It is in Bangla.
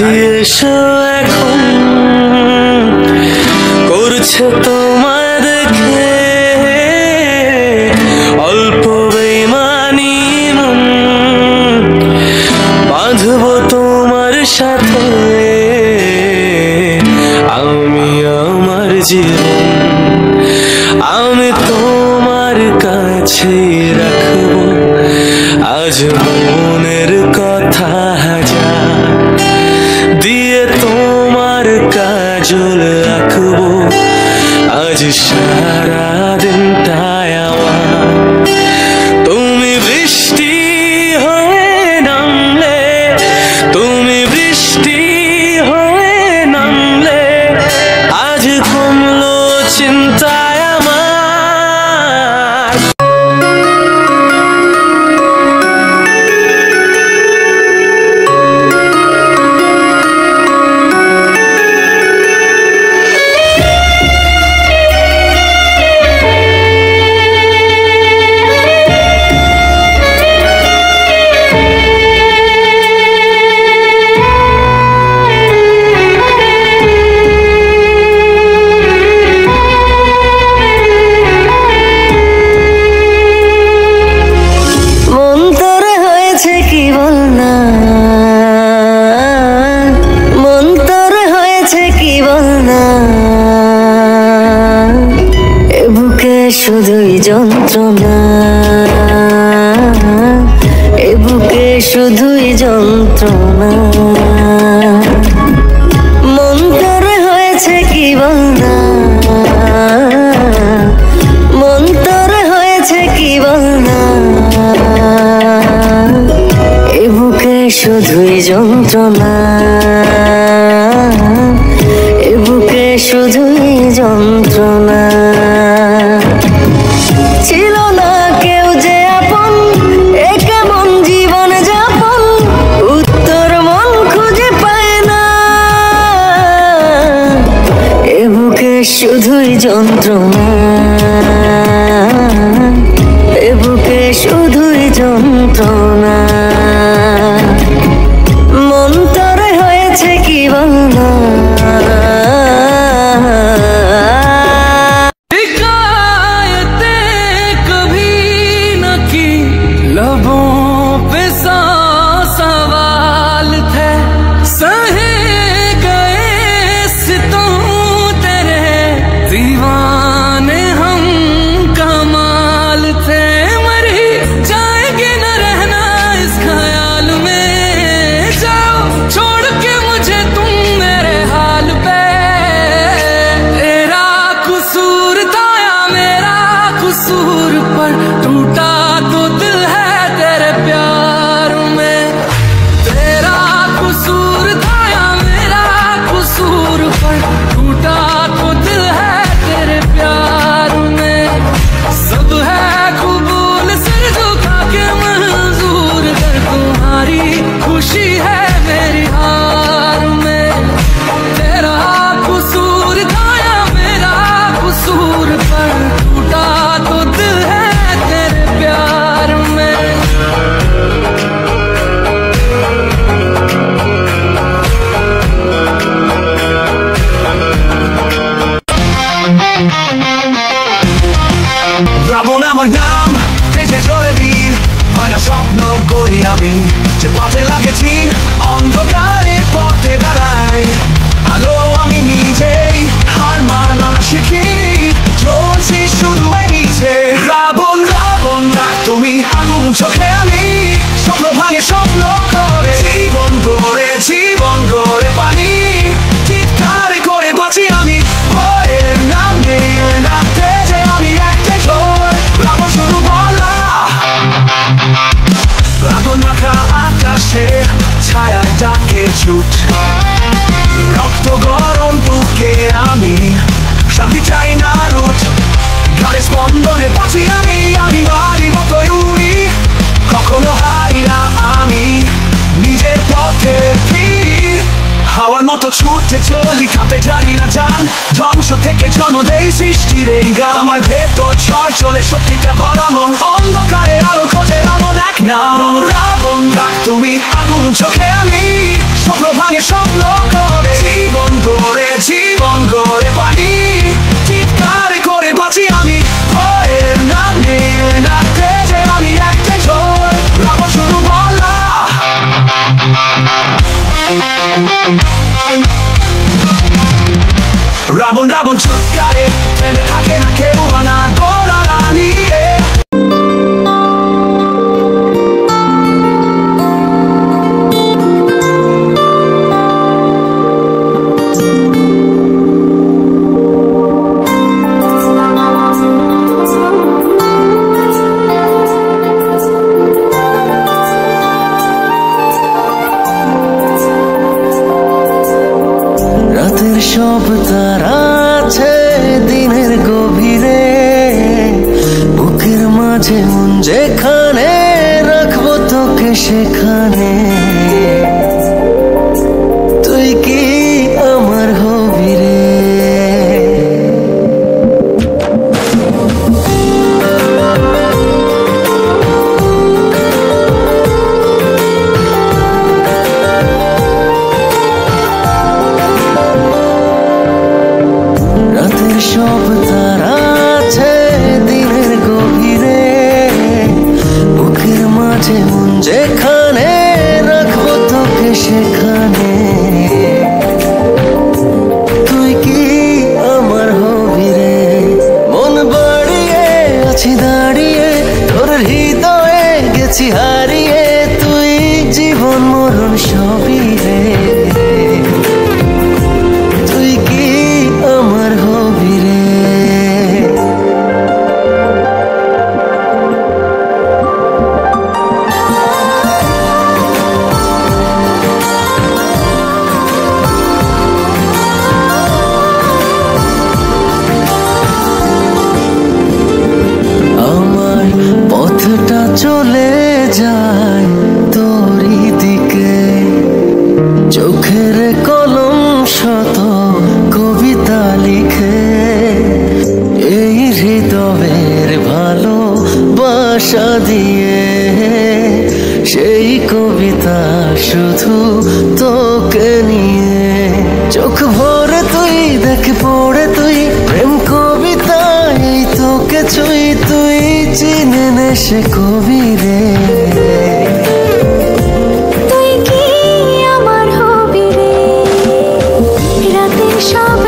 কাছে এসো এখন করছে তোমায় দেখে অল্প বেইমানি মন বাঁধব তোমার সাথে আমি আমার জীবন আমি তোমার কাছে রাখবো আজ মনের কথা হাজার দিয়ে তোমার কাজল রাখবো আজ সারা দিনটায় আমার তুমি বৃষ্টি হয়ে নামলে তুমি বৃষ্টি হয়ে নামলে আজ কমলো চিন্তায় আমার শুধুই যন্ত্রণা এ বুকে শুধুই যন্ত্রণা মন তোর হয়েছে কি বলনা মন তোর হয়েছে কি বলনা এ বুকে শুধুই যন্ত্রণা এ বুকে শুধুই যন্ত্রণা ছিল না কেউ যে আপন এ কেমন জীবন যাপন উত্তর মন খুঁজে পায় না এ বুকে শুধুই যন্ত্রণা এ বুকে শুধুই যন্ত্রণা মন তোর হয়েছে কি বলনা রাবণ আমার নাম দেশে চলে বীর হয় না স্বপ্ন করি আমি যে পথে লাগেছি অন্ধকারে পথে দাঁড়াই আলো আমি নিজেই হার মানা শিখিনি চলছি শুধু নিচে রাবণ রাবণ না তুমি আগুন চোখে আমি স্বপ্ন ভাঙে স্বপ্ন করে জীবন গড়ে পানি চিৎকারে করে বাঁচি আমি ভয়ের নাম নেই রাখতে যে আমি একটা জোর রাবণ শুরু বলা রাবণ রাখা আকাশে ছায়া ডাকে ছুট রক্ত গরম বুকে আমি শান্তি চাই না রুট গাড়ি স্পন্দনে বাঁচি আমি বাড়ি মতোই উড়ি কখনো হাই না আমি নিজের পথে ফিরি হাওয়ার মতো ছুটতে চলি কাঁপে জানি না জান ধ্বংস থেকে জন্ম দেই সৃষ্টির এই গান আমার ভেতর ঝড় চলে সত্যিটা বলানো অন্ধকারে আলো খোঁজে রাবণ এক নাম রাবণ ডাক তুমি আগুন চোখে আমি স্বপ্ন ভাঙে স্বপ্ন রাবণ রাবণ চুটকারে ফেলে থাকে না কেউ আনা গোড়া নিয়ে রাতের সব তারা আছে দিনের গভীরে, বুকের মাঝে মন যেখানে রাখবো তোকে সেখানে। তুই কি আমার হবি রে? রাতের সব তারা আছে দিনের গভীরে, বুকের মাঝে মন যেখানে রাখবো তোকে সেখানে। তুই কি আমার হবি রে? মন বাড়িয়ে আছি দাঁড়িয়ে তোর হৃদয়ে গেছি হারিয়ে, তুই জীবন মরণ সবই রে। তুই কি আমার হবি রে? আমার পথটা চলে যায় তোরই দিকে, চোখের কলম শত কবিতা লিখে, এই হৃদয়ের ভালোবাসা দিয়ে সেই কবিতা শুধু তোকে নিয়ে। চোখ ভরে তুই দেখ পড়ে তুই প্রেম কবিতা, এই তোকে ছুঁই তুই চিনে নে সে কবি রে। তুই কি আমার হবি রে? রাতের সব